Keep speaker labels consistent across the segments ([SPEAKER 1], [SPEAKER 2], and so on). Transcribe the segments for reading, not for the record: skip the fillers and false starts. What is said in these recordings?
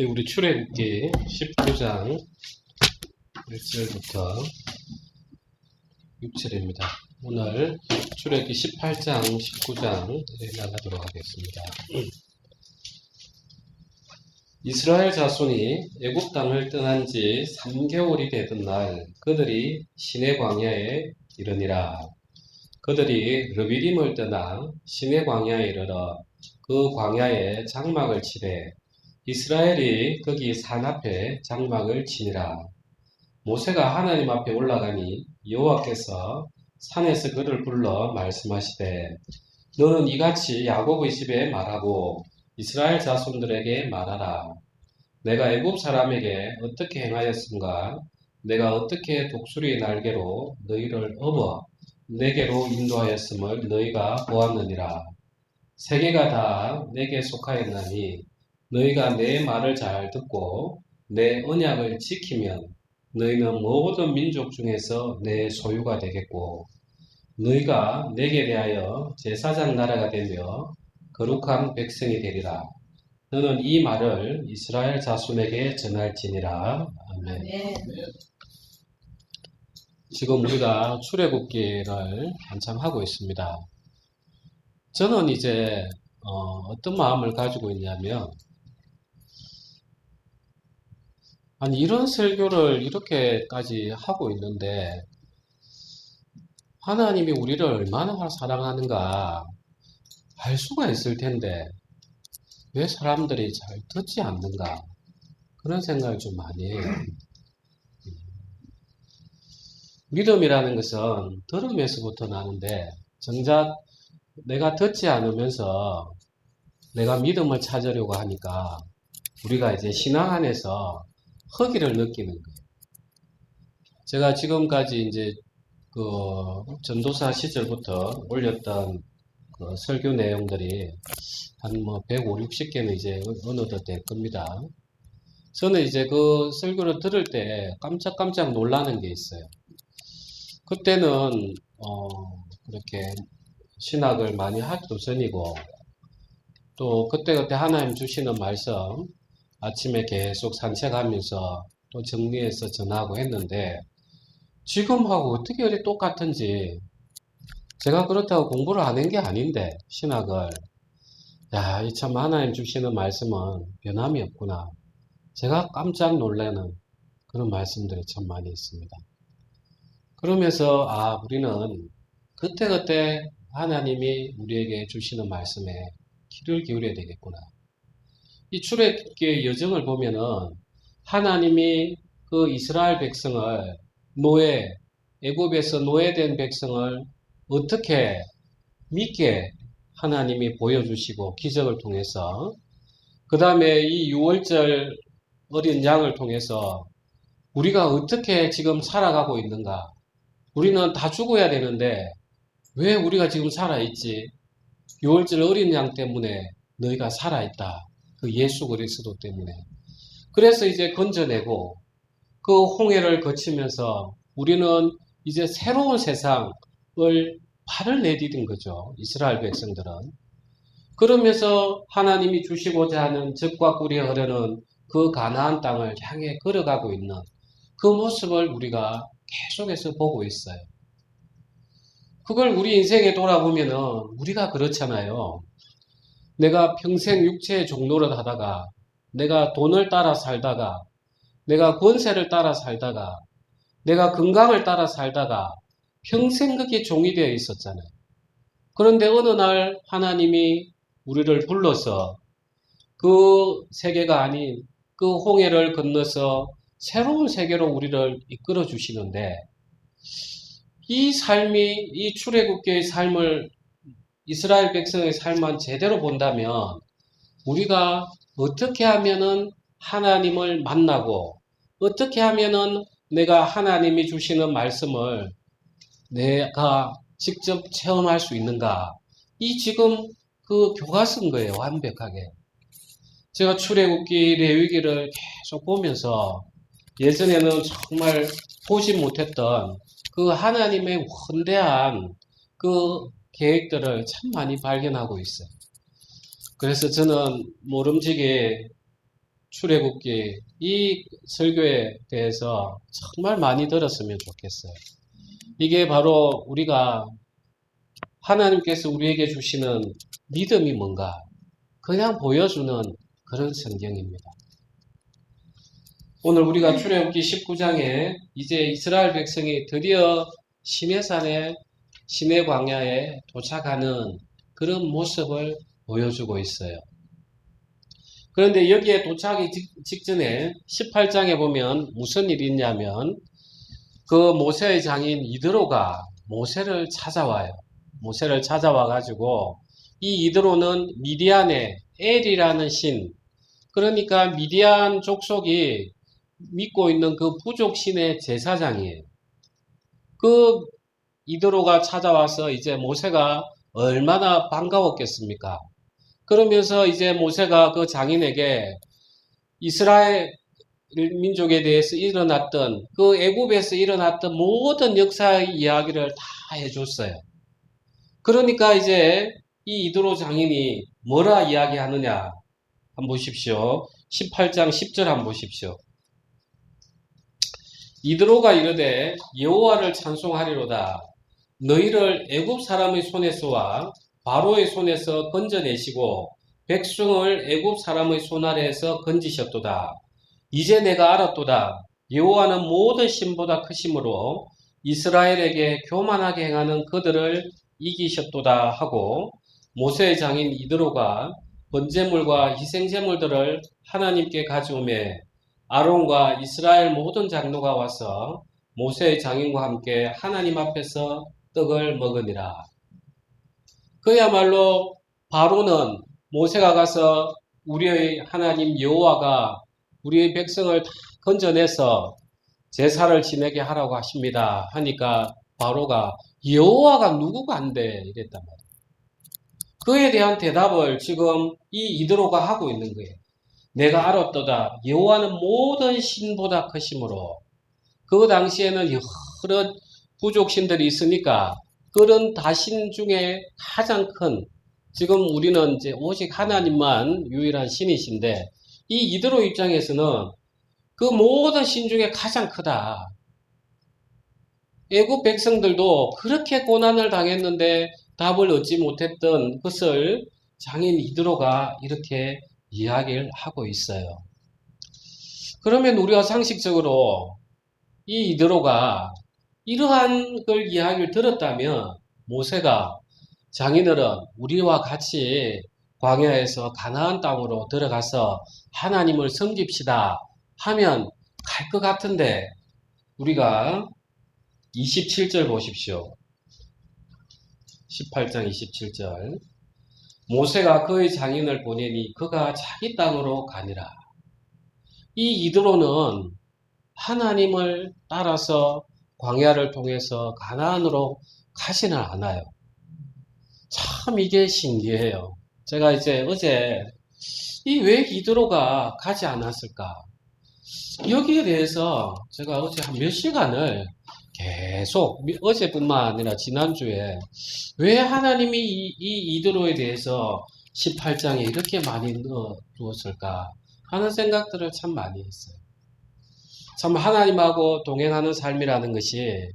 [SPEAKER 1] 우리 출애굽기 19장 1절부터 6절입니다. 오늘 출애굽기 18장, 19장 나가도록 하겠습니다. 이스라엘 자손이 애굽 땅을 떠난 지 3개월이 되던 날 그들이 시내 광야에 이르니라. 그들이 르비딤을 떠나 시내 광야에 이르러 그 광야에 장막을 치되 이스라엘이 거기 산 앞에 장막을 치니라. 모세가 하나님 앞에 올라가니 여호와께서 산에서 그를 불러 말씀하시되 너는 이같이 야곱의 집에 말하고 이스라엘 자손들에게 말하라. 내가 애굽 사람에게 어떻게 행하였은가? 내가 어떻게 독수리 날개로 너희를 업어 내게로 인도하였음을 너희가 보았느니라. 세계가 다 내게 속하였나니 너희가 내 말을 잘 듣고 내 언약을 지키면 너희는 모든 민족 중에서 내 소유가 되겠고 너희가 내게 대하여 제사장 나라가 되며 거룩한 백성이 되리라. 너는 이 말을 이스라엘 자손에게 전할지니라. 아멘.
[SPEAKER 2] 네.
[SPEAKER 1] 지금 우리가 출애굽기를 한참 하고 있습니다. 저는 이제 어떤 마음을 가지고 있냐면 아니 이런 설교를 이렇게까지 하고 있는데 하나님이 우리를 얼마나 사랑하는가 알 수가 있을 텐데 왜 사람들이 잘 듣지 않는가 그런 생각을 좀 많이 해요. 믿음이라는 것은 들음에서부터 나는데 정작 내가 듣지 않으면서 내가 믿음을 찾으려고 하니까 우리가 이제 신앙 안에서 허기를 느끼는 거예요. 제가 지금까지 이제 그 전도사 시절부터 올렸던 그 설교 내용들이 한 150, 60개는 이제 어느덧 될 겁니다. 저는 이제 그 설교를 들을 때 깜짝깜짝 놀라는 게 있어요. 그때는 그렇게 신학을 많이 하기도 전이고 또 그때그때 하나님 주시는 말씀 아침에 계속 산책하면서 또 정리해서 전하고 했는데 지금하고 어떻게 이렇게 똑같은지 제가 그렇다고 공부를 안 한 게 아닌데 신학을 야, 이 참 하나님 주시는 말씀은 변함이 없구나. 제가 깜짝 놀라는 그런 말씀들이 참 많이 있습니다. 그러면서 우리는 그때그때 하나님이 우리에게 주시는 말씀에 귀를 기울여야 되겠구나. 이 출애굽기의 여정을 보면은 하나님이 그 이스라엘 백성을 애굽에서 노예된 백성을 어떻게 믿게 하나님이 보여주시고 기적을 통해서 그 다음에 이 6월절 어린 양을 통해서 우리가 어떻게 지금 살아가고 있는가. 우리는 다 죽어야 되는데 왜 우리가 지금 살아있지? 6월절 어린 양 때문에 너희가 살아있다. 그 예수 그리스도 때문에. 그래서 이제 건져내고 그 홍해를 거치면서 우리는 이제 새로운 세상을 발을 내디딘 거죠. 이스라엘 백성들은. 그러면서 하나님이 주시고자 하는 젖과 꿀이 흐르는 그 가나안 땅을 향해 걸어가고 있는 그 모습을 우리가 계속해서 보고 있어요. 그걸 우리 인생에 돌아보면은 우리가 그렇잖아요. 내가 평생 육체의 종노릇 하다가 내가 돈을 따라 살다가 내가 권세를 따라 살다가 내가 건강을 따라 살다가 평생 그게 종이 되어 있었잖아요. 그런데 어느 날 하나님이 우리를 불러서 그 세계가 아닌 그 홍해를 건너서 새로운 세계로 우리를 이끌어 주시는데 이 삶이 이 출애굽기의 삶을 이스라엘 백성의 삶만 제대로 본다면 우리가 어떻게 하면은 하나님을 만나고 어떻게 하면은 내가 하나님이 주시는 말씀을 내가 직접 체험할 수 있는가? 이 지금 그 교과서인 거예요. 완벽하게. 제가 출애굽기 레위기를 계속 보면서 예전에는 정말 보지 못했던 그 하나님의 원대한 그 계획들을 참 많이 발견하고 있어요. 그래서 저는 모름지기 출애굽기 이 설교에 대해서 정말 많이 들었으면 좋겠어요. 이게 바로 우리가 하나님께서 우리에게 주시는 믿음이 뭔가 그냥 보여주는 그런 성경입니다. 오늘 우리가 출애굽기 19장에 이제 이스라엘 백성이 드디어 시내산에 시내 광야에 도착하는 그런 모습을 보여주고 있어요. 그런데 여기에 도착하기 직전에 18장에 보면 무슨 일이 있냐면 그 모세의 장인 이드로가 모세를 찾아와요. 모세를 찾아와 가지고 이 이드로는 미디안의 엘이라는 신, 그러니까 미디안 족속이 믿고 있는 그 부족 신의 제사장이에요. 그 이드로가 찾아와서 이제 모세가 얼마나 반가웠겠습니까? 그러면서 이제 모세가 그 장인에게 이스라엘 민족에 대해서 일어났던 그 애굽에서 일어났던 모든 역사의 이야기를 다 해줬어요. 그러니까 이제 이 이드로 장인이 뭐라 이야기하느냐 한번 보십시오. 18장 10절 한번 보십시오. 이드로가 이르되 여호와를 찬송하리로다. 너희를 애굽 사람의 손에서와 바로의 손에서 건져내시고 백성을 애굽 사람의 손 아래에서 건지셨도다. 이제 내가 알았도다. 여호와는 모든 신보다 크심으로 이스라엘에게 교만하게 행하는 그들을 이기셨도다 하고 모세의 장인 이드로가 번제물과 희생제물들을 하나님께 가져오매 아론과 이스라엘 모든 장로가 와서 모세의 장인과 함께 하나님 앞에서 떡을 먹으니라. 그야말로 바로는 모세가 가서 우리의 하나님 여호와가 우리의 백성을 다 건져내서 제사를 지내게 하라고 하십니다 하니까 바로가 여호와가 누구가 안 돼 이랬단 말이에요. 그에 대한 대답을 지금 이 이드로가 하고 있는 거예요. 내가 알았도다. 여호와는 모든 신보다 크심으로. 그 당시에는 여러 부족신들이 있으니까 그런 다신 중에 가장 큰, 지금 우리는 이제 오직 하나님만 유일한 신이신데 이 이드로 입장에서는 그 모든 신 중에 가장 크다. 애굽 백성들도 그렇게 고난을 당했는데 답을 얻지 못했던 것을 장인 이드로가 이렇게 이야기를 하고 있어요. 그러면 우리가 상식적으로 이 이드로가 이러한 걸 이야기를 들었다면 모세가 장인어른 우리와 같이 광야에서 가나안 땅으로 들어가서 하나님을 섬깁시다 하면 갈 것 같은데 우리가 27절 보십시오. 18장 27절 모세가 그의 장인을 보내니 그가 자기 땅으로 가니라. 이 이드로는 하나님을 따라서 광야를 통해서 가나안으로 가지는 않아요. 참 이게 신기해요. 제가 이제 어제 왜 이드로가 가지 않았을까? 여기에 대해서 제가 어제 한 몇 시간을 계속 어제뿐만 아니라 지난주에 왜 하나님이 이 이드로에 대해서 18장에 이렇게 많이 넣어두었을까 하는 생각들을 참 많이 했어요. 참 하나님하고 동행하는 삶이라는 것이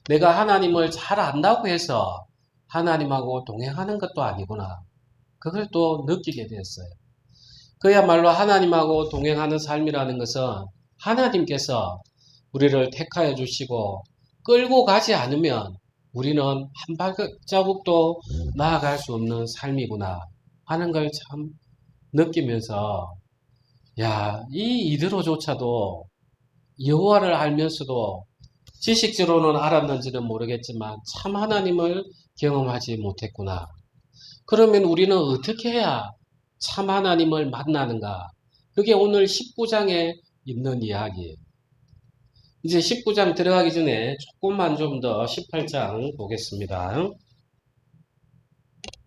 [SPEAKER 1] 내가 하나님을 잘 안다고 해서 하나님하고 동행하는 것도 아니구나. 그걸 또 느끼게 됐어요. 그야말로 하나님하고 동행하는 삶이라는 것은 하나님께서 우리를 택하여 주시고 끌고 가지 않으면 우리는 한 발자국도 나아갈 수 없는 삶이구나 하는 걸 참 느끼면서 이 이드로조차도 여호와를 알면서도 지식적으로는 알았는지는 모르겠지만 참 하나님을 경험하지 못했구나. 그러면 우리는 어떻게 해야 참 하나님을 만나는가? 그게 오늘 19장에 있는 이야기예요. 이제 19장 들어가기 전에 조금만 좀 더 18장 보겠습니다.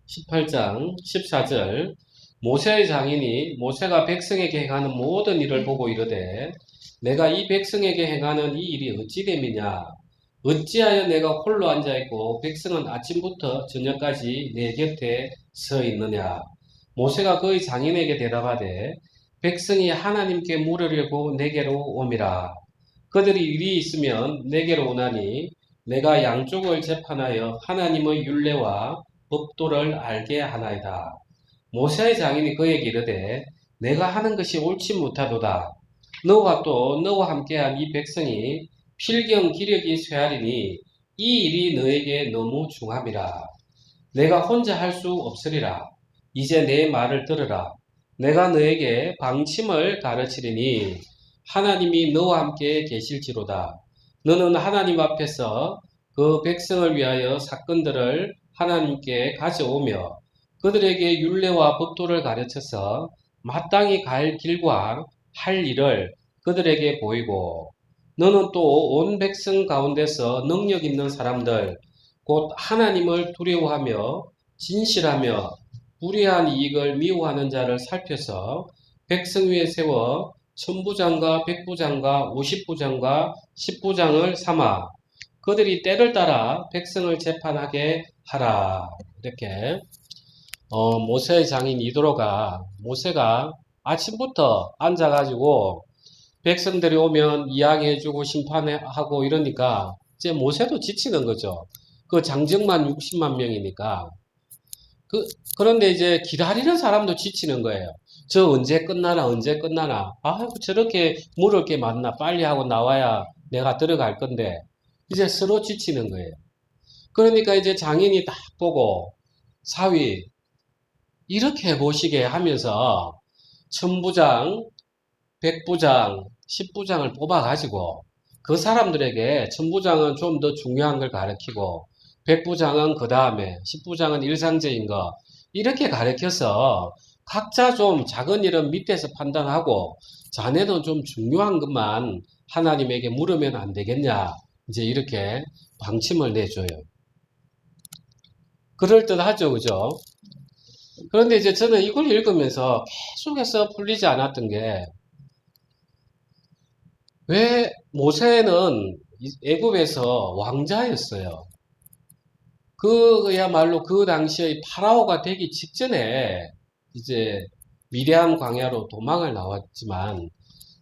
[SPEAKER 1] 18장 14절 모세의 장인이 모세가 백성에게 행하는 모든 일을 보고 이르되 내가 이 백성에게 행하는 이 일이 어찌 됨이냐? 어찌하여 내가 홀로 앉아있고 백성은 아침부터 저녁까지 내 곁에 서 있느냐? 모세가 그의 장인에게 대답하되 백성이 하나님께 물으려고 내게로 오미라. 그들이 일이 있으면 내게로 오나니 내가 양쪽을 재판하여 하나님의 율례와 법도를 알게 하나이다. 모세의 장인이 그에게 이르되 내가 하는 것이 옳지 못하도다. 너와 또 너와 함께한 이 백성이 필경 기력이 쇠하리니 이 일이 너에게 너무 중함이라. 내가 혼자 할 수 없으리라. 이제 내 말을 들으라. 내가 너에게 방침을 가르치리니 하나님이 너와 함께 계실지로다. 너는 하나님 앞에서 그 백성을 위하여 사건들을 하나님께 가져오며 그들에게 율례와 법도를 가르쳐서 마땅히 갈 길과 할 일을 그들에게 보이고 너는 또 온 백성 가운데서 능력 있는 사람들 곧 하나님을 두려워하며 진실하며 불의한 이익을 미워하는 자를 살펴서 백성 위에 세워 천부장과 백부장과 오십부장과 십부장을 삼아 그들이 때를 따라 백성을 재판하게 하라. 이렇게 모세의 장인 모세가 아침부터 앉아가지고 백성들이 오면 이야기해주고 심판하고 이러니까 이제 모세도 지치는 거죠. 그 장정만 60만 명이니까. 그런데 이제 기다리는 사람도 지치는 거예요. 저 언제 끝나나, 언제 끝나나. 아이고, 저렇게 물을 게 많나. 빨리 하고 나와야 내가 들어갈 건데. 이제 서로 지치는 거예요. 그러니까 이제 장인이 딱 보고, 사위, 이렇게 해보시게 하면서, 천부장, 백부장, 십부장을 뽑아가지고, 그 사람들에게 천부장은 좀 더 중요한 걸 가르치고, 백부장은 그 다음에, 십부장은 일상적인 거, 이렇게 가르쳐서 각자 좀 작은 일은 밑에서 판단하고, 자네는 좀 중요한 것만 하나님에게 물으면 안 되겠냐. 이제 이렇게 방침을 내줘요. 그럴듯하죠, 그죠? 그런데 이제 저는 이걸 읽으면서 계속해서 풀리지 않았던 게, 왜 모세는 애굽에서 왕자였어요. 그야말로 그 당시의 파라오가 되기 직전에 이제 미디안 광야로 도망을 나왔지만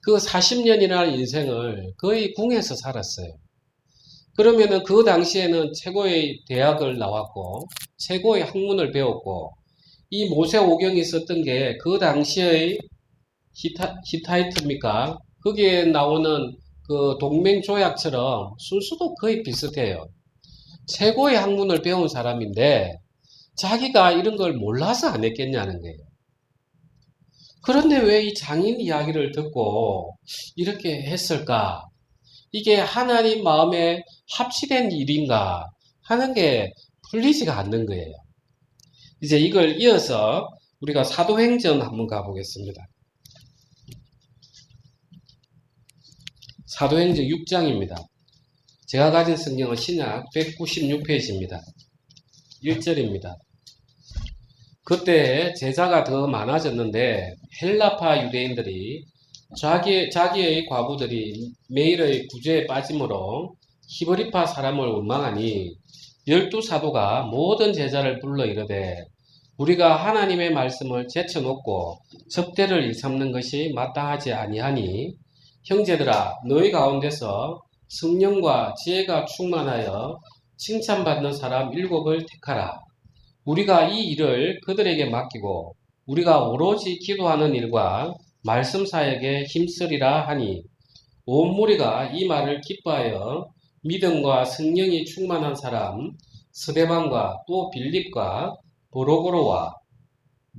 [SPEAKER 1] 그 40년이라는 인생을 거의 궁에서 살았어요. 그러면은 그 당시에는 최고의 대학을 나왔고 최고의 학문을 배웠고 이 모세오경이 썼던 게 그 당시의 히타이트입니까? 거기에 나오는 그 동맹조약처럼 순수도 거의 비슷해요. 최고의 학문을 배운 사람인데 자기가 이런 걸 몰라서 안 했겠냐는 거예요. 그런데 왜 이 장인 이야기를 듣고 이렇게 했을까? 이게 하나님 마음에 합치된 일인가 하는 게 풀리지가 않는 거예요. 이제 이걸 이어서 우리가 사도행전 한번 가보겠습니다. 사도행전 6장입니다. 제가 가진 성경은 신약 196페이지입니다. 1절입니다. 그때 제자가 더 많아졌는데 헬라파 유대인들이 자기의 과부들이 매일의 구제에 빠짐으로 히브리파 사람을 원망하니 12사도가 모든 제자를 불러 이르되 우리가 하나님의 말씀을 제쳐놓고 접대를 일삼는 것이 마땅하지 아니하니 형제들아 너희 가운데서 성령과 지혜가 충만하여 칭찬받는 사람 7을 택하라. 우리가 이 일을 그들에게 맡기고 우리가 오로지 기도하는 일과 말씀 사역에 힘쓰리라 하니 온 무리가 이 말을 기뻐하여 믿음과 성령이 충만한 사람 스데반과 또 빌립과 보로고로와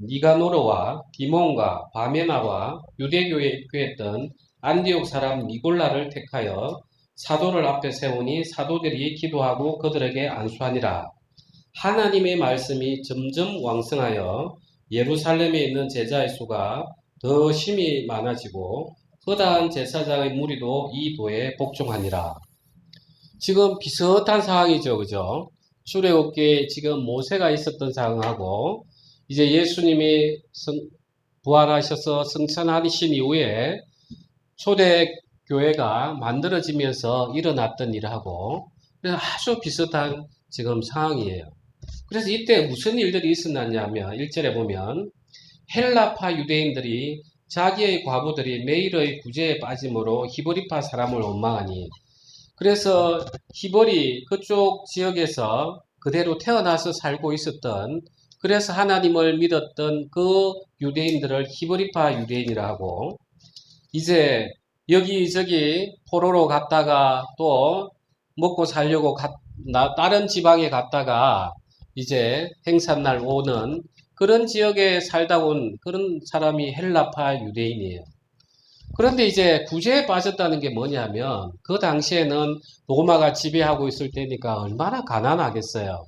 [SPEAKER 1] 니가노르와 디몬과 바메나와 유대교에 입교했던 안디옥 사람 니골라를 택하여 사도를 앞에 세우니 사도들이 기도하고 그들에게 안수하니라. 하나님의 말씀이 점점 왕성하여 예루살렘에 있는 제자의 수가 더 심히 많아지고 허다한 제사장의 무리도 이 도에 복종하니라. 지금 비슷한 상황이죠, 그죠? 출애굽기에 지금 모세가 있었던 상황하고 이제 예수님이 부활하셔서 승천하신 이후에 초대교회가 만들어지면서 일어났던 일하고 아주 비슷한 지금 상황이에요. 그래서 이때 무슨 일들이 있었냐면 1절에 보면 헬라파 유대인들이 자기의 과부들이 매일의 구제에 빠짐으로 히브리파 사람을 원망하니 그래서 히브리 그쪽 지역에서 그대로 태어나서 살고 있었던 그래서 하나님을 믿었던 그 유대인들을 히브리파 유대인이라 하고 이제 여기저기 포로로 갔다가 또 먹고 살려고 다른 지방에 갔다가 이제 행사날 오는 그런 지역에 살다 온 그런 사람이 헬라파 유대인이에요. 그런데 이제 구제에 빠졌다는 게 뭐냐면 그 당시에는 로마가 지배하고 있을 때니까 얼마나 가난하겠어요.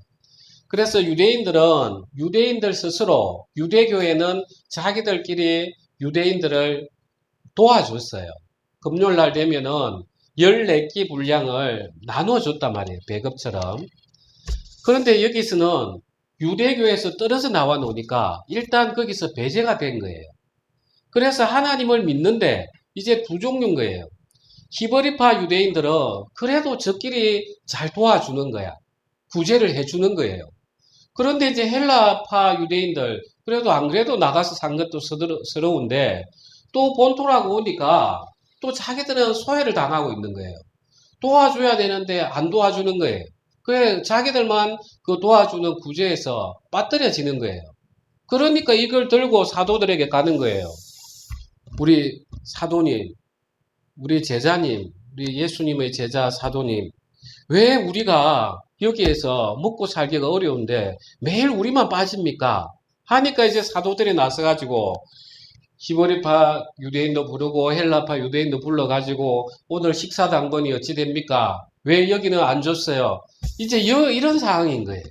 [SPEAKER 1] 그래서 유대인들 스스로 유대교회는 자기들끼리 유대인들을 도와줬어요. 금요일날 되면은 14끼 분량을 나눠줬단 말이에요. 배급처럼. 그런데 여기서는 유대교에서 떨어져 나와 놓으니까 일단 거기서 배제가 된 거예요. 그래서 하나님을 믿는데 이제 부족인 거예요. 히브리파 유대인들은 그래도 저끼리 잘 도와주는 거야. 구제를 해주는 거예요. 그런데 이제 헬라파 유대인들 그래도 안 그래도 나가서 산 것도 서러운데 또 본토라고 오니까 또 자기들은 소외를 당하고 있는 거예요. 도와줘야 되는데 안 도와주는 거예요. 그래 자기들만 그 도와주는 구제에서 빠뜨려지는 거예요. 그러니까 이걸 들고 사도들에게 가는 거예요. 우리 사도님, 우리 제자님, 우리 예수님의 제자 사도님, 왜 우리가 여기에서 먹고 살기가 어려운데 매일 우리만 빠집니까? 하니까 이제 사도들이 나서가지고 히브리파 유대인도 부르고 헬라파 유대인도 불러가지고 오늘 식사 당번이 어찌 됩니까? 왜 여기는 안 줬어요? 이제 이런 상황인 거예요.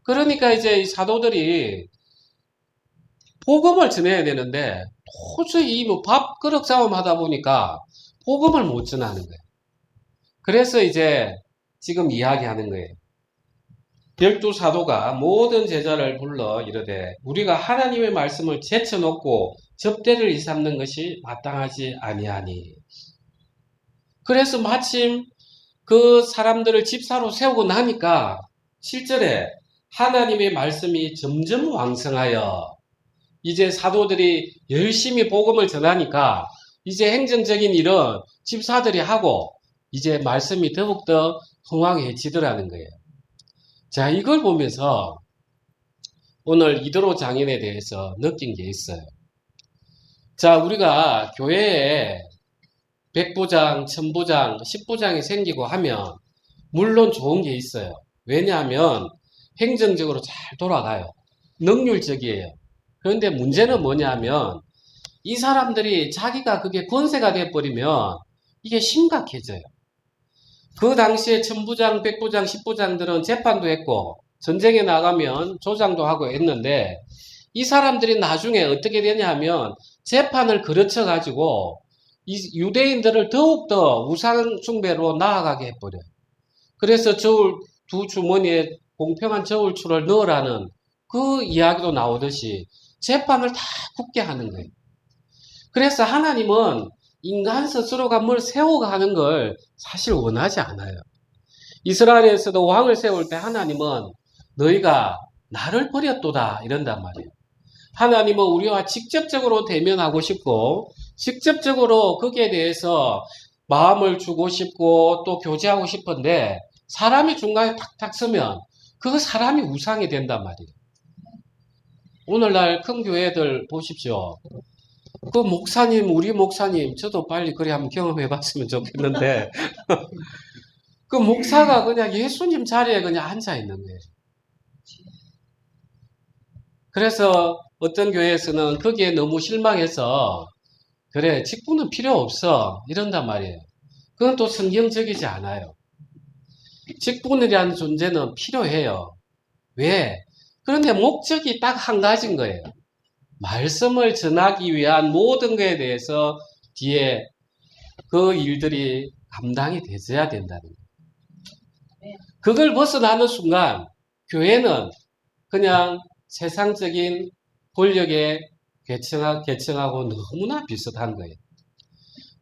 [SPEAKER 1] 그러니까 이제 이 사도들이 복음을 전해야 되는데 도저히 뭐 밥그릇 싸움 하다 보니까 복음을 못 전하는 거예요. 그래서 이제 지금 이야기하는 거예요. 12사도가 모든 제자를 불러 이르되 우리가 하나님의 말씀을 제쳐놓고 접대를 일삼는 것이 마땅하지 아니하니. 그래서 마침 그 사람들을 집사로 세우고 나니까 7절에 하나님의 말씀이 점점 왕성하여 이제 사도들이 열심히 복음을 전하니까 이제 행정적인 일은 집사들이 하고 이제 말씀이 더욱더 흥왕해지더라는 거예요. 자, 이걸 보면서 오늘 이도로 장인에 대해서 느낀 게 있어요. 자, 우리가 교회에 백부장, 천부장, 십부장이 생기고 하면 물론 좋은 게 있어요. 왜냐하면 행정적으로 잘 돌아가요. 능률적이에요. 그런데 문제는 뭐냐면 이 사람들이 자기가 그게 권세가 돼버리면 이게 심각해져요. 그 당시에 천부장, 백부장, 십부장들은 재판도 했고 전쟁에 나가면 조장도 하고 했는데 이 사람들이 나중에 어떻게 되냐면 재판을 거르쳐 가지고 이 유대인들을 더욱더 우상 숭배로 나아가게 해버려요. 그래서 두 주머니에 공평한 저울추를 넣으라는 그 이야기도 나오듯이 재판을 다 굳게 하는 거예요. 그래서 하나님은 인간 스스로가 뭘 세워가는 걸 사실 원하지 않아요. 이스라엘에서도 왕을 세울 때 하나님은 너희가 나를 버렸도다 이런단 말이에요. 하나님은 우리와 직접적으로 대면하고 싶고 직접적으로 거기에 대해서 마음을 주고 싶고 또 교제하고 싶은데 사람이 중간에 탁탁 서면 그 사람이 우상이 된단 말이에요. 오늘날 큰 교회들 보십시오. 그 목사님, 우리 목사님, 저도 빨리 그래 한번 경험해 봤으면 좋겠는데, 그 목사가 그냥 예수님 자리에 그냥 앉아 있는 거예요. 그래서 어떤 교회에서는 거기에 너무 실망해서, 그래, 직분은 필요 없어. 이런단 말이에요. 그건 또 성경적이지 않아요. 직분이라는 존재는 필요해요. 왜? 그런데 목적이 딱 한 가지인 거예요. 말씀을 전하기 위한 모든 것에 대해서 뒤에 그 일들이 감당이 되어야 된다는 거예요. 그걸 벗어나는 순간 교회는 그냥 세상적인 권력에 계층하고 너무나 비슷한 거예요.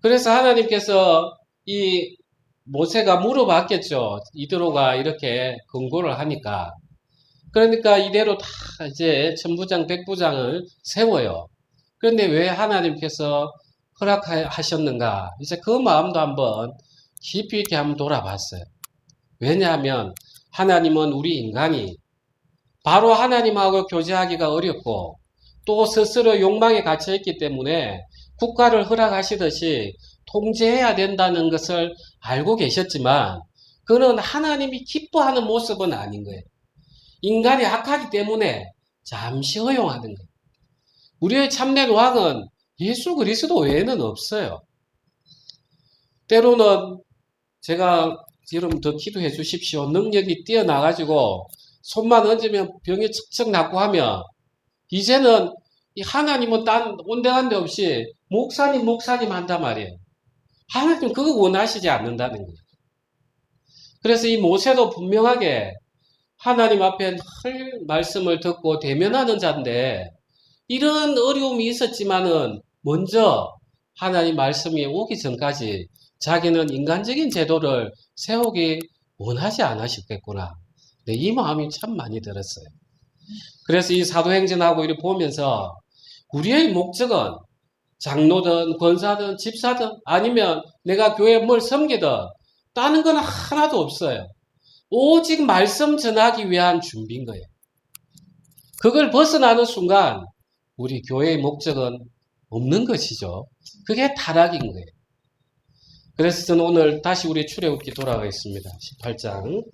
[SPEAKER 1] 그래서 하나님께서 이 모세가 물어봤겠죠. 이드로가 이렇게 권고를 하니까. 그러니까 이대로 다 이제 천부장, 백부장을 세워요. 그런데 왜 하나님께서 허락하셨는가? 이제 그 마음도 한번 깊이 있게 한번 돌아봤어요. 왜냐하면 하나님은 우리 인간이 바로 하나님하고 교제하기가 어렵고 또 스스로 욕망에 갇혀 있기 때문에 국가를 허락하시듯이 통제해야 된다는 것을 알고 계셨지만 그는 하나님이 기뻐하는 모습은 아닌 거예요. 인간이 악하기 때문에 잠시 허용하는 거예요. 우리의 참된 왕은 예수 그리스도 외에는 없어요. 때로는 제가 여러분 더 기도해 주십시오. 능력이 뛰어나가지고 손만 얹으면 병이 척척 낫고 하면 이제는 이 하나님은 딴 온데간데 없이 목사님 한단 말이에요. 하나님 그거 원하시지 않는다는 거예요. 그래서 이 모세도 분명하게 하나님 앞에 늘 말씀을 듣고 대면하는 자인데 이런 어려움이 있었지만은 먼저 하나님 말씀이 오기 전까지 자기는 인간적인 제도를 세우기 원하지 않으셨겠구나. 네, 이 마음이 참 많이 들었어요. 그래서 이 사도행전하고 이렇게 보면서 우리의 목적은 장로든 권사든 집사든 아니면 내가 교회에 뭘 섬기든 다른 건 하나도 없어요. 오직 말씀 전하기 위한 준비인 거예요. 그걸 벗어나는 순간 우리 교회의 목적은 없는 것이죠. 그게 타락인 거예요. 그래서 저는 오늘 다시 우리 출애굽기 돌아가겠습니다. 18장.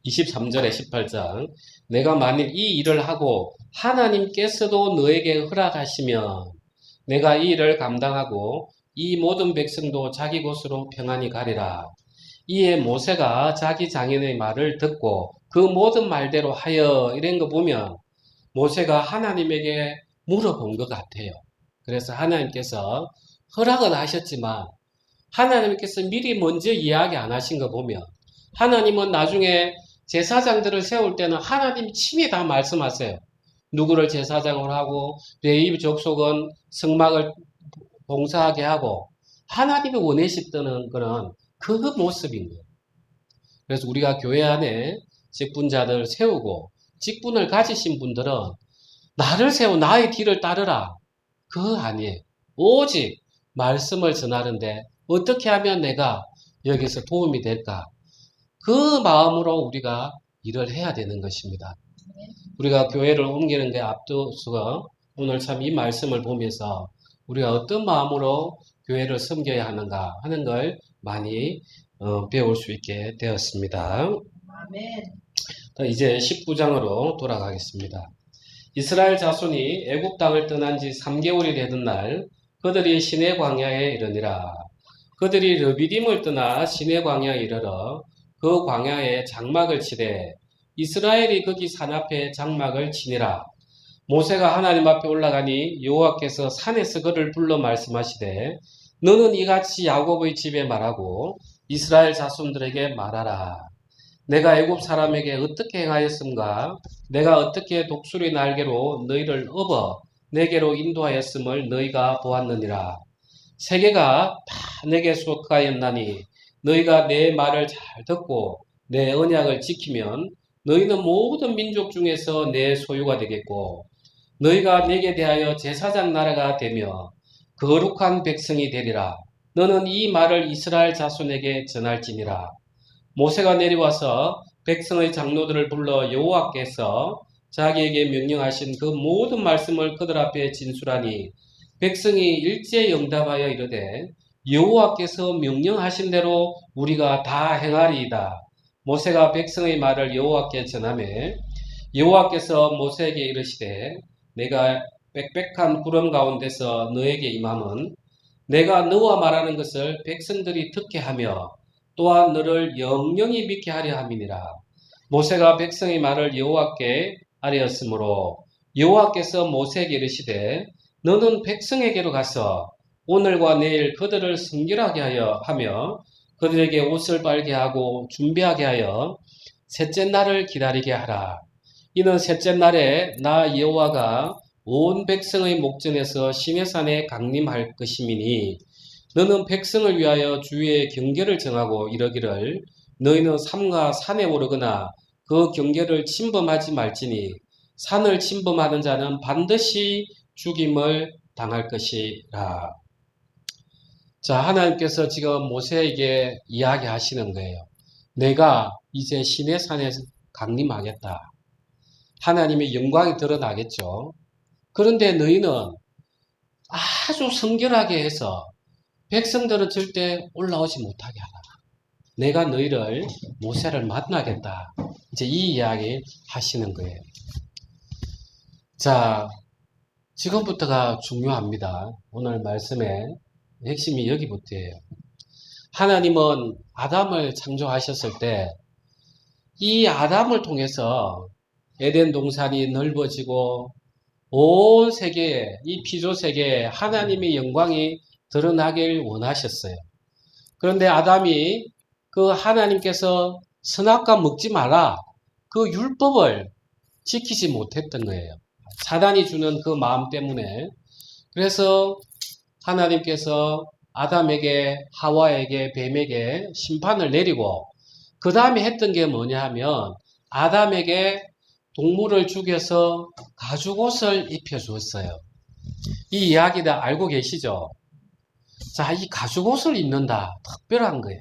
[SPEAKER 1] 23절에 18장. 내가 만일 이 일을 하고 하나님께서도 너에게 허락하시면 내가 이 일을 감당하고 이 모든 백성도 자기 곳으로 평안히 가리라. 이에 모세가 자기 장인의 말을 듣고 그 모든 말대로 하여 이런 거 보면 모세가 하나님에게 물어본 것 같아요. 그래서 하나님께서 허락은 하셨지만 하나님께서 미리 먼저 이야기 안 하신 거 보면 하나님은 나중에 제사장들을 세울 때는 하나님이 친히 다 말씀하세요. 누구를 제사장으로 하고 레위 족속은 성막을 봉사하게 하고 하나님이 원하셨다는 거는 그 모습인 거예요. 그래서 우리가 교회 안에 직분자들 세우고 직분을 가지신 분들은 나를 세워 나의 뒤를 따르라. 그거 아니에요. 오직 말씀을 전하는데 어떻게 하면 내가 여기서 도움이 될까? 그 마음으로 우리가 일을 해야 되는 것입니다. 우리가 교회를 옮기는 데 앞두서서 오늘 참 이 말씀을 보면서 우리가 어떤 마음으로 교회를 섬겨야 하는가 하는 걸 많이 배울 수 있게 되었습니다. 아멘. 이제 19장으로 돌아가겠습니다. 이스라엘 자손이 애굽 땅을 떠난 지 3개월이 되던 날 그들이 시내 광야에 이르니라. 그들이 르비딤을 떠나 시내 광야에 이르러 그 광야에 장막을 치되 이스라엘이 거기 산 앞에 장막을 치니라. 모세가 하나님 앞에 올라가니 여호와께서 산에서 그를 불러 말씀하시되 너는 이같이 야곱의 집에 말하고 이스라엘 자손들에게 말하라. 내가 애굽 사람에게 어떻게 행하였음과 내가 어떻게 독수리 날개로 너희를 업어 내게로 인도하였음을 너희가 보았느니라. 세계가 다 내게 속하였나니 너희가 내 말을 잘 듣고 내 언약을 지키면 너희는 모든 민족 중에서 내 소유가 되겠고 너희가 내게 대하여 제사장 나라가 되며 거룩한 백성이 되리라. 너는 이 말을 이스라엘 자손에게 전할지니라. 모세가 내려와서 백성의 장로들을 불러 여호와께서 자기에게 명령하신 그 모든 말씀을 그들 앞에 진술하니 백성이 일제히 응답하여 이르되 여호와께서 명령하신 대로 우리가 다 행하리이다. 모세가 백성의 말을 여호와께 전하매 여호와께서 모세에게 이르시되 내가 빽빽한 구름 가운데서 너에게 임함은 내가 너와 말하는 것을 백성들이 듣게 하며 또한 너를 영영히 믿게 하려 함이니라. 모세가 백성의 말을 여호와께 아뢰었으므로 여호와께서 모세에게 이르시되 너는 백성에게로 가서 오늘과 내일 그들을 순결하게 하며 그들에게 옷을 빨게 하고 준비하게 하여 셋째 날을 기다리게 하라. 이는 셋째 날에 나 여호와가 온 백성의 목전에서 시내산에 강림할 것임이니 너는 백성을 위하여 주의 경계를 정하고 이러기를 너희는 삼가 산에 오르거나 그 경계를 침범하지 말지니 산을 침범하는 자는 반드시 죽임을 당할 것이라. 자, 하나님께서 지금 모세에게 이야기하시는 거예요. 내가 이제 시내산에 강림하겠다. 하나님의 영광이 드러나겠죠. 그런데 너희는 아주 성결하게 해서 백성들은 절대 올라오지 못하게 하라. 내가 너희를 모세를 만나겠다. 이제 이 이야기 하시는 거예요. 자, 지금부터가 중요합니다. 오늘 말씀의 핵심이 여기부터예요. 하나님은 아담을 창조하셨을 때 이 아담을 통해서 에덴 동산이 넓어지고 온 세계에, 이 피조 세계에 하나님의 영광이 드러나길 원하셨어요. 그런데 아담이 그 하나님께서 선악과 먹지 마라, 그 율법을 지키지 못했던 거예요. 사단이 주는 그 마음 때문에. 그래서 하나님께서 아담에게, 하와에게, 뱀에게 심판을 내리고 그 다음에 했던 게 뭐냐 하면 아담에게 동물을 죽여서 가죽옷을 입혀주었어요. 이 이야기 다 알고 계시죠? 자, 이 가죽옷을 입는다. 특별한 거예요.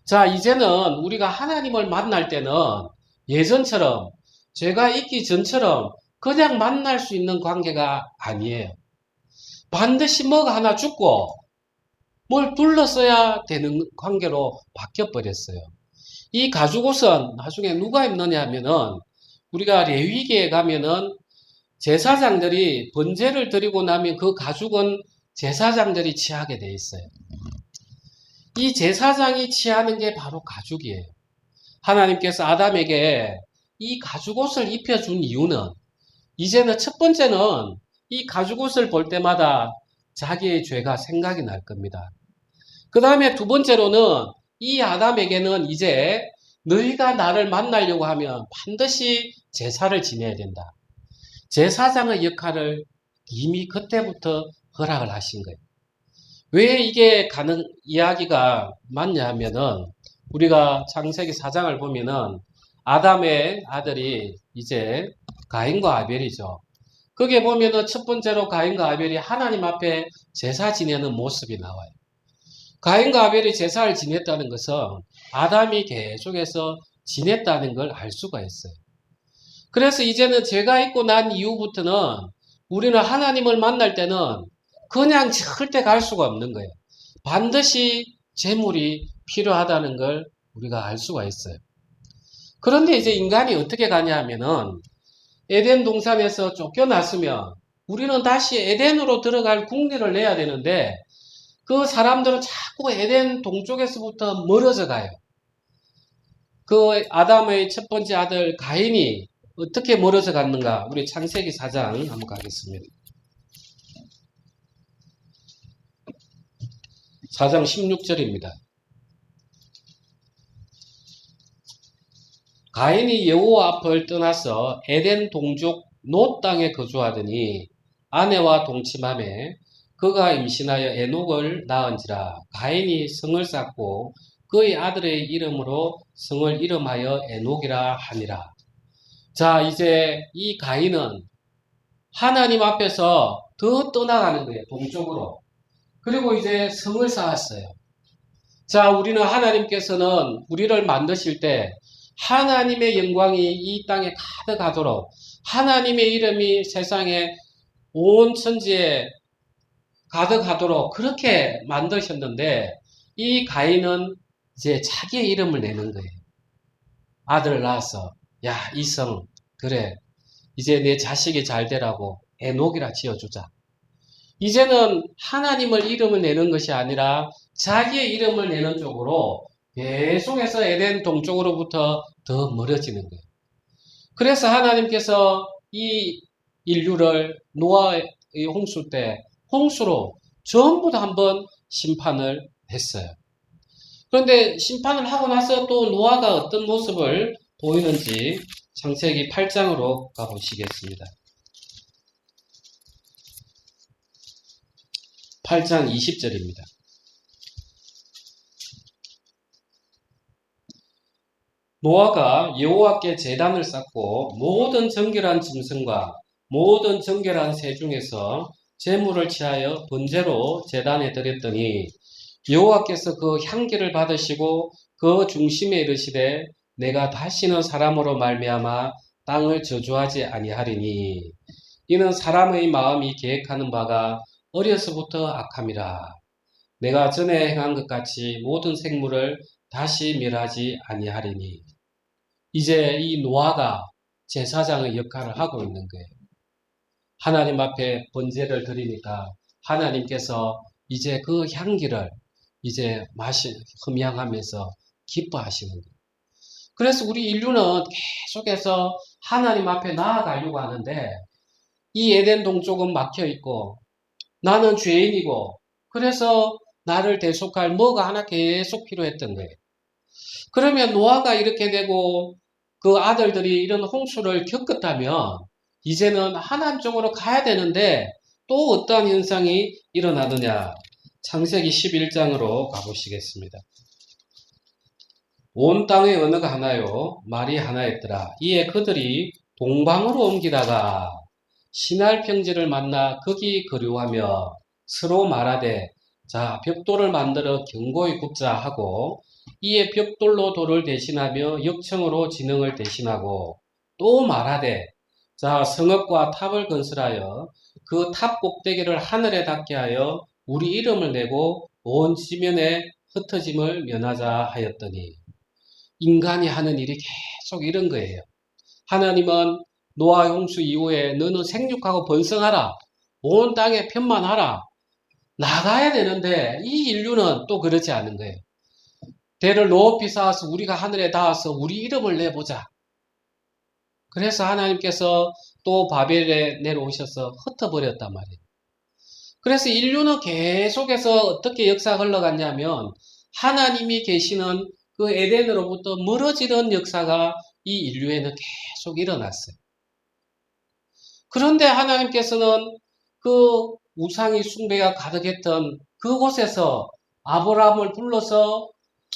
[SPEAKER 1] 자, 이제는 우리가 하나님을 만날 때는 예전처럼, 죄가 있기 전처럼 그냥 만날 수 있는 관계가 아니에요. 반드시 뭐가 하나 죽고 뭘 둘러서야 되는 관계로 바뀌어버렸어요. 이 가죽옷은 나중에 누가 입느냐 하면은 우리가 레위기에 가면은 제사장들이 번제를 드리고 나면 그 가죽은 제사장들이 취하게 돼 있어요. 이 제사장이 취하는 게 바로 가죽이에요. 하나님께서 아담에게 이 가죽옷을 입혀준 이유는 이제는 첫 번째는 이 가죽옷을 볼 때마다 자기의 죄가 생각이 날 겁니다. 그 다음에 두 번째로는 이 아담에게는 이제 너희가 나를 만나려고 하면 반드시 제사를 지내야 된다. 제사장의 역할을 이미 그때부터 허락을 하신 거예요. 왜 이게 이야기가 맞냐 하면은 우리가 창세기 4장을 보면은 아담의 아들이 이제 가인과 아벨이죠. 거기에 보면은 첫 번째로 가인과 아벨이 하나님 앞에 제사 지내는 모습이 나와요. 가인과 아벨이 제사를 지냈다는 것은 아담이 계속해서 지냈다는 걸 알 수가 있어요. 그래서 이제는 죄가 있고 난 이후부터는 우리는 하나님을 만날 때는 그냥 절대 갈 수가 없는 거예요. 반드시 제물이 필요하다는 걸 우리가 알 수가 있어요. 그런데 이제 인간이 어떻게 가냐 하면은 에덴 동산에서 쫓겨났으면 우리는 다시 에덴으로 들어갈 국리를 내야 되는데 그 사람들은 자꾸 에덴 동쪽에서부터 멀어져 가요. 그 아담의 첫 번째 아들 가인이 어떻게 멀어져 갔는가? 우리 창세기 4장 한번 가겠습니다. 4장 16절입니다. 가인이 여호와 앞을 떠나서 에덴 동쪽 놋 땅에 거주하더니 아내와 동침하매 그가 임신하여 에녹을 낳은지라. 가인이 성을 쌓고 그의 아들의 이름으로 성을 이름하여 에녹이라 하니라. 자, 이제 이 가인은 하나님 앞에서 더 떠나가는 거예요. 동쪽으로. 그리고 이제 성을 쌓았어요. 자, 우리는 하나님께서는 우리를 만드실 때 하나님의 영광이 이 땅에 가득하도록 하나님의 이름이 세상에 온 천지에 가득하도록 그렇게 만드셨는데 이 가인은 이제 자기의 이름을 내는 거예요. 아들을 낳아서 야, 이 성 그래 이제 내 자식이 잘 되라고 에녹이라 지어주자. 이제는 하나님을 이름을 내는 것이 아니라 자기의 이름을 내는 쪽으로 계속해서 에덴 동쪽으로부터 더 멀어지는 거예요. 그래서 하나님께서 이 인류를 노아의 홍수 때 홍수로 전부 다 한번 심판을 했어요. 그런데 심판을 하고 나서 또 노아가 어떤 모습을 보이는지 창세기 8장으로 가보시겠습니다. 8장 20절입니다. 노아가 여호와께 제단을 쌓고 모든 정결한 짐승과 모든 정결한 새 중에서 제물을 취하여 번제로 제단에 드렸더니 여호와께서 그 향기를 받으시고 그 중심에 이르시되 내가 다시는 사람으로 말미암아 땅을 저주하지 아니하리니 이는 사람의 마음이 계획하는 바가 어려서부터 악함이라. 내가 전에 행한 것 같이 모든 생물을 다시 멸하지 아니하리니. 이제 이 노아가 제사장의 역할을 하고 있는 거예요. 하나님 앞에 번제를 드리니까 하나님께서 이제 그 향기를 이제 흠향하면서 기뻐하시는 거예요. 그래서 우리 인류는 계속해서 하나님 앞에 나아가려고 하는데 이 에덴 동쪽은 막혀 있고 나는 죄인이고 그래서 나를 대속할 뭐가 하나 계속 필요했던 거예요. 그러면 노아가 이렇게 되고 그 아들들이 이런 홍수를 겪었다면 이제는 하나님 쪽으로 가야 되는데 또 어떠한 현상이 일어나느냐. 창세기 11장으로 가보시겠습니다. 온 땅의 언어가 하나요 말이 하나였더라. 이에 그들이 동방으로 옮기다가 시날 평지를 만나 거기 거류하며 서로 말하되 자 벽돌을 만들어 견고히 굽자 하고 이에 벽돌로 돌을 대신하며 역청으로 진흥을 대신하고 또 말하되 자 성읍과 탑을 건설하여 그 탑 꼭대기를 하늘에 닿게 하여 우리 이름을 내고 온 지면에 흩어짐을 면하자 하였더니 인간이 하는 일이 계속 이런 거예요. 하나님은 노아 홍수 이후에 너는 생육하고 번성하라. 온 땅에 편만하라. 나가야 되는데 이 인류는 또 그렇지 않은 거예요. 대를 높이 쌓아서 우리가 하늘에 닿아서 우리 이름을 내보자. 그래서 하나님께서 또 바벨에 내려오셔서 흩어버렸단 말이에요. 그래서 인류는 계속해서 어떻게 역사가 흘러갔냐면 하나님이 계시는 그 에덴으로부터 멀어지는 역사가 이 인류에는 계속 일어났어요. 그런데 하나님께서는 그 우상이 숭배가 가득했던 그곳에서 아브라함을 불러서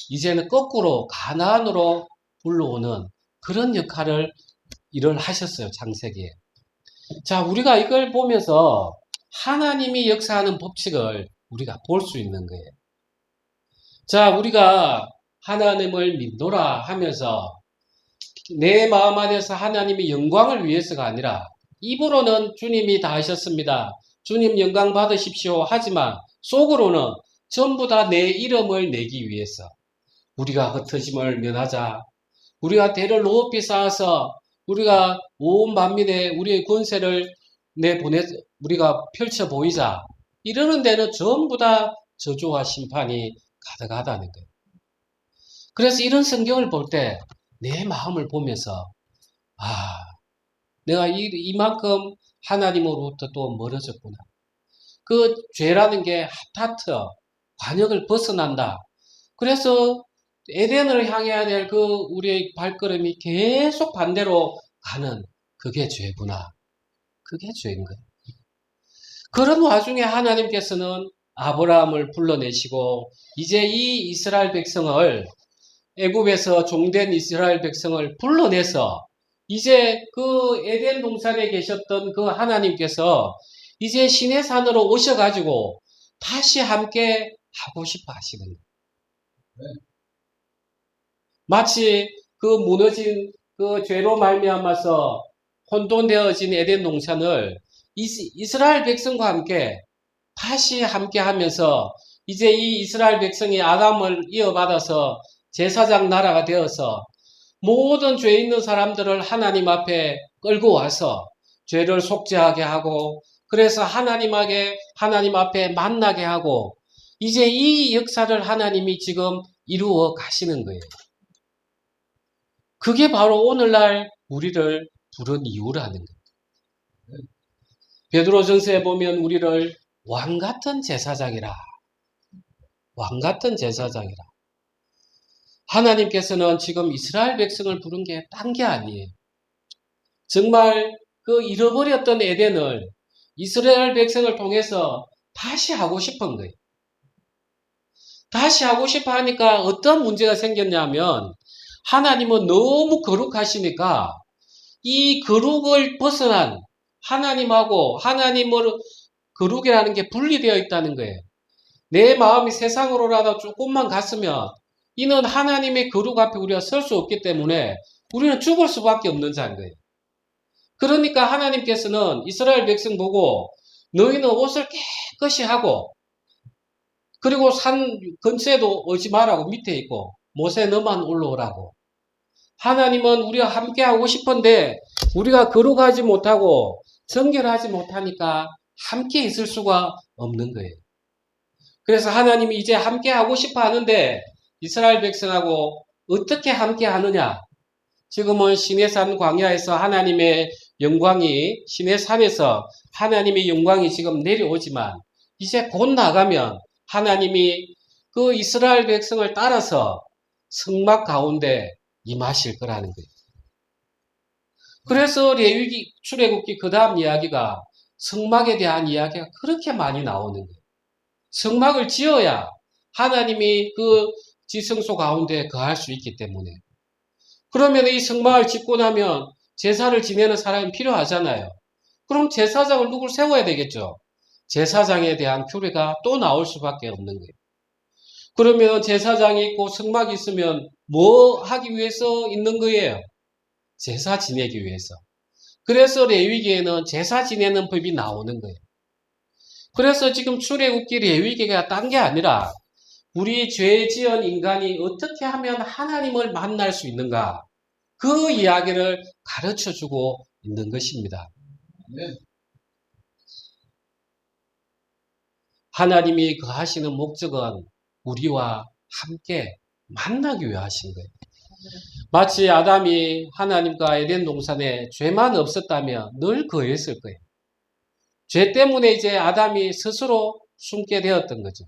[SPEAKER 1] 이제는 거꾸로 가나안으로 불러오는 그런 일을 하셨어요. 창세기에. 자, 우리가 이걸 보면서 하나님이 역사하는 법칙을 우리가 볼 수 있는 거예요. 자, 우리가 하나님을 믿노라 하면서 내 마음 안에서 하나님의 영광을 위해서가 아니라 입으로는 주님이 다 하셨습니다. 주님 영광 받으십시오. 하지만 속으로는 전부 다 내 이름을 내기 위해서 우리가 흩어짐을 면하자. 우리가 대를 높이 쌓아서 우리가 온 만민에 우리의 권세를 우리가 펼쳐 보이자. 이러는 데는 전부 다 저주와 심판이 가득하다는 거예요. 그래서 이런 성경을 볼 때 내 마음을 보면서 내가 이만큼 하나님으로부터 또 멀어졌구나. 그 죄라는 게 하타트, 관역을 벗어난다. 그래서 에덴을 향해야 될 그 우리의 발걸음이 계속 반대로 가는 그게 죄구나. 그게 죄인 거예요. 그런 와중에 하나님께서는 아브라함을 불러내시고 이제 이 이스라엘 백성을 애굽에서 종된 이스라엘 백성을 불러내서 이제 그 에덴 동산에 계셨던 그 하나님께서 이제 시내산으로 오셔가지고 다시 함께 하고 싶어 하시는 거예요. 마치 그 무너진 그 죄로 말미암아서 혼돈되어진 에덴 동산을 이스라엘 백성과 함께 다시 함께 하면서 이제 이 이스라엘 백성이 아담을 이어받아서 제사장 나라가 되어서 모든 죄 있는 사람들을 하나님 앞에 끌고 와서 죄를 속죄하게 하고 그래서 하나님 앞에 만나게 하고 이제 이 역사를 하나님이 지금 이루어 가시는 거예요. 그게 바로 오늘날 우리를 부른 이유라는 거예요. 베드로전서에 보면 우리를 왕같은 제사장이라. 왕같은 제사장이라. 하나님께서는 지금 이스라엘 백성을 부른 게 딴 게 아니에요. 정말 그 잃어버렸던 에덴을 이스라엘 백성을 통해서 다시 하고 싶은 거예요. 다시 하고 싶어 하니까 어떤 문제가 생겼냐면 하나님은 너무 거룩하시니까 이 거룩을 벗어난 하나님하고 하나님을 거룩이라는 게 분리되어 있다는 거예요. 내 마음이 세상으로라도 조금만 갔으면 이는 하나님의 거룩 앞에 우리가 설 수 없기 때문에 우리는 죽을 수밖에 없는 자인 거예요. 그러니까 하나님께서는 이스라엘 백성 보고 너희는 옷을 깨끗이 하고 그리고 산 근처에도 오지 말라고 밑에 있고 모세 너만 올라오라고. 하나님은 우리가 함께 하고 싶은데 우리가 거룩하지 못하고 정결하지 못하니까 함께 있을 수가 없는 거예요. 그래서 하나님이 이제 함께 하고 싶어 하는데 이스라엘 백성하고 어떻게 함께 하느냐? 지금은 시내산 광야에서 하나님의 영광이 시내산에서 하나님의 영광이 지금 내려오지만 이제 곧 나가면 하나님이 그 이스라엘 백성을 따라서 성막 가운데 임하실 거라는 거예요. 그래서 레위기 출애굽기 그 다음 이야기가 성막에 대한 이야기가 그렇게 많이 나오는 거예요. 성막을 지어야 하나님이 그 지성소 가운데 거할 수 있기 때문에. 그러면 이 성막을 짓고 나면 제사를 지내는 사람이 필요하잖아요. 그럼 제사장을 누굴 세워야 되겠죠. 제사장에 대한 규례가 또 나올 수밖에 없는 거예요. 그러면 제사장이 있고 성막이 있으면 뭐 하기 위해서 있는 거예요? 제사 지내기 위해서. 그래서 레위기에는 제사 지내는 법이 나오는 거예요. 그래서 지금 출애굽기 레위기가 딴 게 아니라 우리 죄 지은 인간이 어떻게 하면 하나님을 만날 수 있는가? 그 이야기를 가르쳐주고 있는 것입니다. 하나님이 그 하시는 목적은 우리와 함께 만나기 위해 하신 거예요. 마치 아담이 하나님과 에덴 동산에 죄만 없었다면 늘 거했을 거예요. 죄 때문에 이제 아담이 스스로 숨게 되었던 거죠.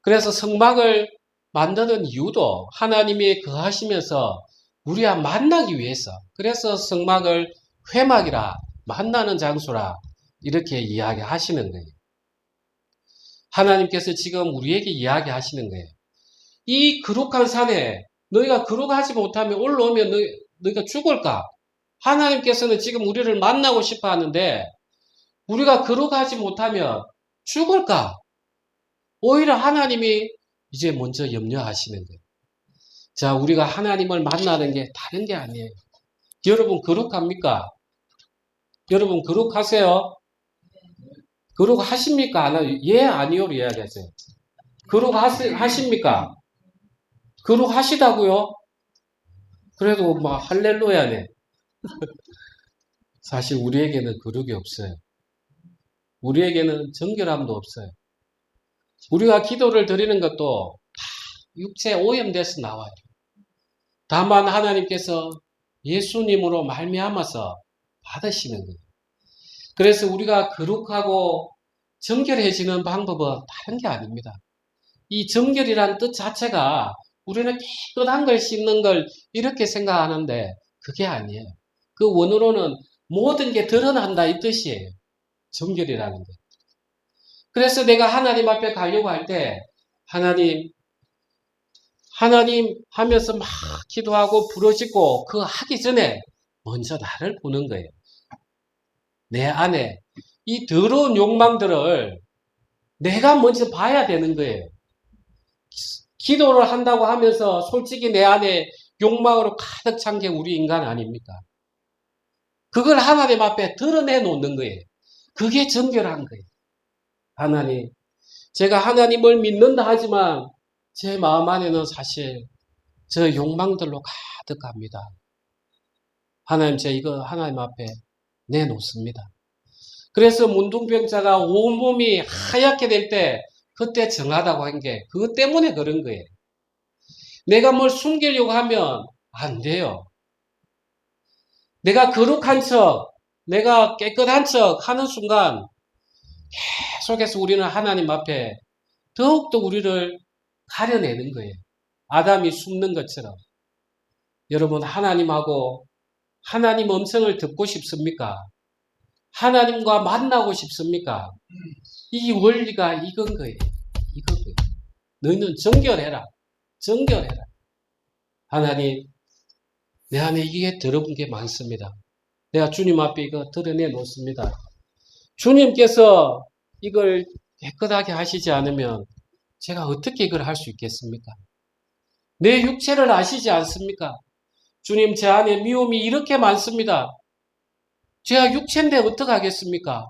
[SPEAKER 1] 그래서 성막을 만드는 이유도 하나님이 거하시면서 우리와 만나기 위해서. 그래서 성막을 회막이라 만나는 장소라 이렇게 이야기하시는 거예요. 하나님께서 지금 우리에게 이야기하시는 거예요. 이 거룩한 산에 너희가 거룩하지 못하면 올라오면 너희가 죽을까? 하나님께서는 지금 우리를 만나고 싶어 하는데 우리가 거룩하지 못하면 죽을까? 오히려 하나님이 이제 먼저 염려하시는 거예요. 자, 우리가 하나님을 만나는 게 다른 게 아니에요. 여러분 거룩합니까? 여러분 거룩하세요? 거룩하십니까? 안 하요? 예, 아니요로 이야기하세요. 거룩하십니까? 거룩하시다고요? 그래도 막 할렐루야네. 사실 우리에게는 거룩이 없어요. 우리에게는 정결함도 없어요. 우리가 기도를 드리는 것도 다 육체 오염돼서 나와요. 다만 하나님께서 예수님으로 말미암아서 받으시는 거예요. 그래서 우리가 거룩하고 정결해지는 방법은 다른 게 아닙니다. 이 정결이란 뜻 자체가 우리는 깨끗한 걸 씻는 걸 이렇게 생각하는데 그게 아니에요. 그 원어로는 모든 게 드러난다 이 뜻이에요. 정결이라는 게. 그래서 내가 하나님 앞에 가려고 할 때 하나님 하면서 막 기도하고 부르짖고 그 하기 전에 먼저 나를 보는 거예요. 내 안에 이 더러운 욕망들을 내가 먼저 봐야 되는 거예요. 기도를 한다고 하면서 솔직히 내 안에 욕망으로 가득 찬 게 우리 인간 아닙니까? 그걸 하나님 앞에 드러내 놓는 거예요. 그게 정결한 거예요. 하나님, 제가 하나님을 믿는다 하지만 제 마음 안에는 사실 저 욕망들로 가득합니다. 하나님, 제가 이거 하나님 앞에 내놓습니다. 그래서 문둥병자가 온몸이 하얗게 될 때 그때 정하다고 한 게 그것 때문에 그런 거예요. 내가 뭘 숨기려고 하면 안 돼요. 내가 거룩한 척, 내가 깨끗한 척 하는 순간 계속해서 우리는 하나님 앞에 더욱더 우리를 가려내는 거예요. 아담이 숨는 것처럼. 여러분, 하나님하고 하나님 음성을 듣고 싶습니까? 하나님과 만나고 싶습니까? 이 원리가 이건 거예요. 이건 거예요. 너희는 정결해라. 정결해라. 하나님, 내 안에 이게 더러운 게 많습니다. 내가 주님 앞에 이거 드러내 놓습니다. 주님께서 이걸 깨끗하게 하시지 않으면 제가 어떻게 이걸 할 수 있겠습니까? 내 육체를 아시지 않습니까? 주님, 제 안에 미움이 이렇게 많습니다. 제가 육체인데 어떡하겠습니까?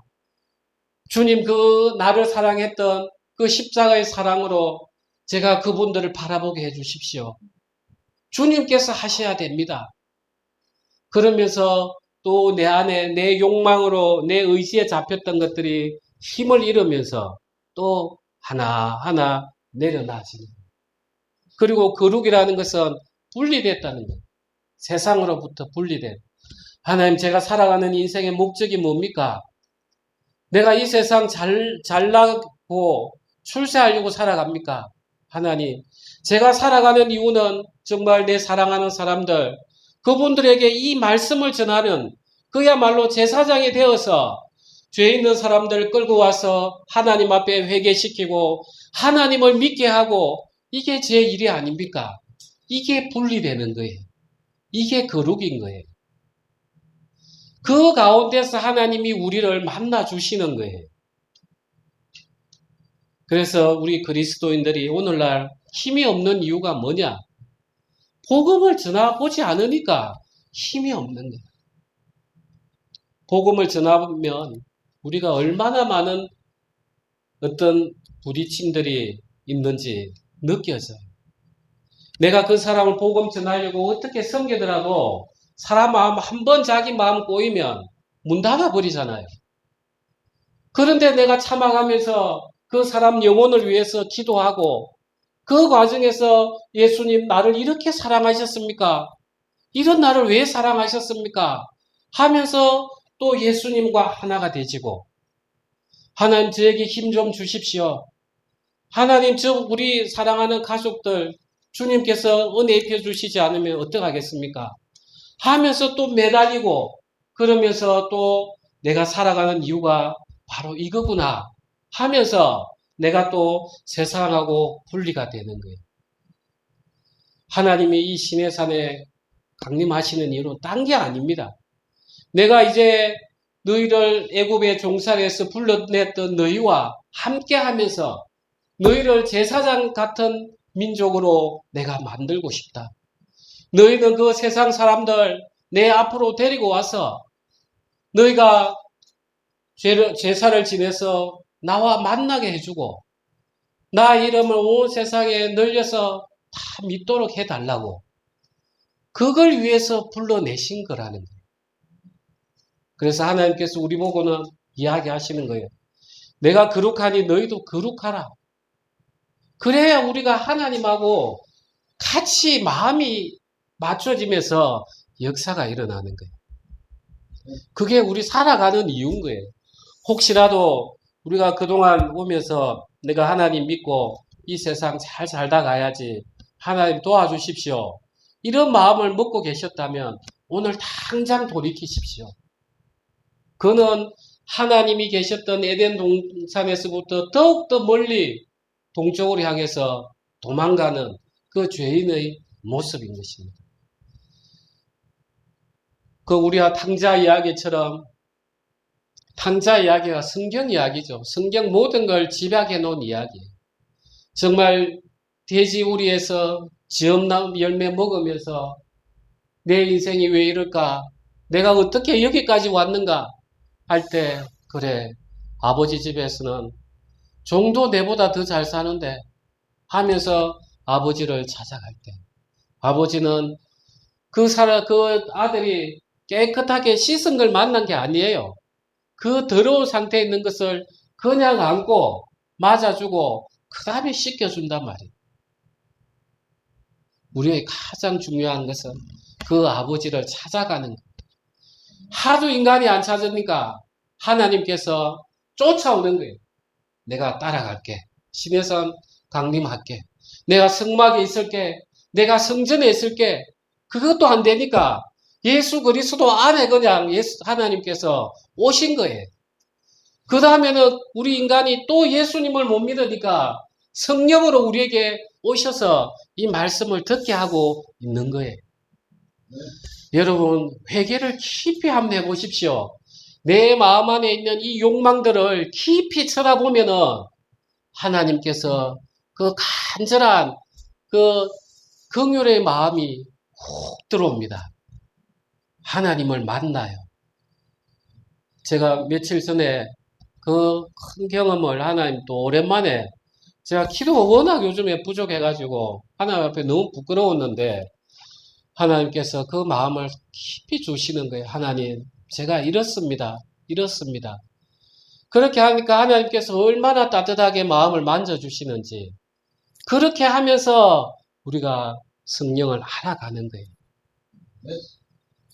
[SPEAKER 1] 주님, 그 나를 사랑했던 그 십자가의 사랑으로 제가 그분들을 바라보게 해주십시오. 주님께서 하셔야 됩니다. 그러면서 또 내 안에 내 욕망으로 내 의지에 잡혔던 것들이 힘을 잃으면서 또 하나하나 내려놔지는 거예요. 그리고 거룩이라는 것은 분리됐다는 거예요. 세상으로부터 분리된. 하나님, 제가 살아가는 인생의 목적이 뭡니까? 내가 이 세상 잘나고 출세하려고 살아갑니까? 하나님, 제가 살아가는 이유는 정말 내 사랑하는 사람들, 그분들에게 이 말씀을 전하는 그야말로 제사장이 되어서 죄 있는 사람들을 끌고 와서 하나님 앞에 회개시키고 하나님을 믿게 하고 이게 제 일이 아닙니까? 이게 분리되는 거예요. 이게 거룩인 거예요. 그 가운데서 하나님이 우리를 만나 주시는 거예요. 그래서 우리 그리스도인들이 오늘날 힘이 없는 이유가 뭐냐? 복음을 전하보지 않으니까 힘이 없는 거예요. 복음을 전하면 우리가 얼마나 많은 어떤 부딪힘들이 있는지 느껴져요. 내가 그 사람을 복음 전하려고 어떻게 섬기더라도 사람 마음 한 번 자기 마음 꼬이면 문 닫아버리잖아요. 그런데 내가 참아가면서 그 사람 영혼을 위해서 기도하고 그 과정에서 예수님 나를 이렇게 사랑하셨습니까? 이런 나를 왜 사랑하셨습니까? 하면서 또 예수님과 하나가 되지고 하나님 저에게 힘 좀 주십시오. 하나님 저 우리 사랑하는 가족들 주님께서 은혜 입혀 주시지 않으면 어떡하겠습니까? 하면서 또 매달리고 그러면서 또 내가 살아가는 이유가 바로 이거구나 하면서 내가 또 세상하고 분리가 되는 거예요. 하나님이 이 시내산에 강림하시는 이유는 딴 게 아닙니다. 내가 이제 너희를 애굽의 종살에서 불러냈던 너희와 함께하면서 너희를 제사장 같은 민족으로 내가 만들고 싶다. 너희는 그 세상 사람들 내 앞으로 데리고 와서 너희가 제사를 지내서 나와 만나게 해주고 나 이름을 온 세상에 늘려서 다 믿도록 해달라고 그걸 위해서 불러내신 거라는 거예요. 그래서 하나님께서 우리 보고는 이야기하시는 거예요. 내가 거룩하니 너희도 거룩하라. 그래야 우리가 하나님하고 같이 마음이 맞춰지면서 역사가 일어나는 거예요. 그게 우리 살아가는 이유인 거예요. 혹시라도 우리가 그동안 오면서 내가 하나님 믿고 이 세상 잘 살다 가야지 하나님 도와주십시오. 이런 마음을 먹고 계셨다면 오늘 당장 돌이키십시오. 그는 하나님이 계셨던 에덴 동산에서부터 더욱더 멀리 동쪽으로 향해서 도망가는 그 죄인의 모습인 것입니다. 그 우리가 탕자 이야기처럼 탕자 이야기가 성경 이야기죠. 성경 모든 걸 집약해 놓은 이야기예요. 정말 돼지 우리에서 지엄나무 열매 먹으면서 내 인생이 왜 이럴까? 내가 어떻게 여기까지 왔는가? 할 때 그래 아버지 집에서는 종도 내보다 더 잘 사는데 하면서 아버지를 찾아갈 때 아버지는 그 아들이 깨끗하게 씻은 걸 만난 게 아니에요. 그 더러운 상태에 있는 것을 그냥 안고 맞아주고 그 다음에 씻겨준단 말이에요. 우리의 가장 중요한 것은 그 아버지를 찾아가는 것. 하도 인간이 안 찾으니까 하나님께서 쫓아오는 거예요. 내가 따라갈게. 시내산 강림할게. 내가 성막에 있을게. 내가 성전에 있을게. 그것도 안 되니까 예수 그리스도 안에 그냥 하나님께서 오신 거예요. 그 다음에는 우리 인간이 또 예수님을 못 믿으니까 성령으로 우리에게 오셔서 이 말씀을 듣게 하고 있는 거예요. 여러분, 회개를 깊이 한번 해보십시오. 내 마음 안에 있는 이 욕망들을 깊이 쳐다보면은 하나님께서 그 간절한 그 긍휼의 마음이 훅 들어옵니다. 하나님을 만나요. 제가 며칠 전에 그 큰 경험을 하나님 또 오랜만에 제가 기도가 워낙 요즘에 부족해가지고 하나님 앞에 너무 부끄러웠는데 하나님께서 그 마음을 깊이 주시는 거예요. 하나님, 제가 이렇습니다. 이렇습니다. 그렇게 하니까 하나님께서 얼마나 따뜻하게 마음을 만져주시는지 그렇게 하면서 우리가 성령을 알아가는 거예요.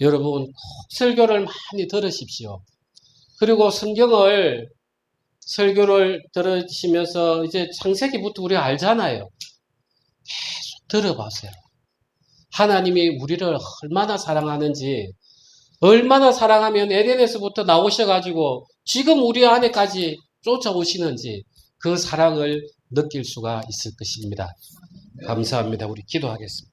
[SPEAKER 1] 여러분, 꼭 설교를 많이 들으십시오. 그리고 설교를 들으시면서 이제 창세기부터 우리가 알잖아요. 계속 들어보세요. 하나님이 우리를 얼마나 사랑하는지, 얼마나 사랑하면 에덴에서부터 나오셔가지고 지금 우리 안에까지 쫓아오시는지 그 사랑을 느낄 수가 있을 것입니다. 감사합니다. 우리 기도하겠습니다.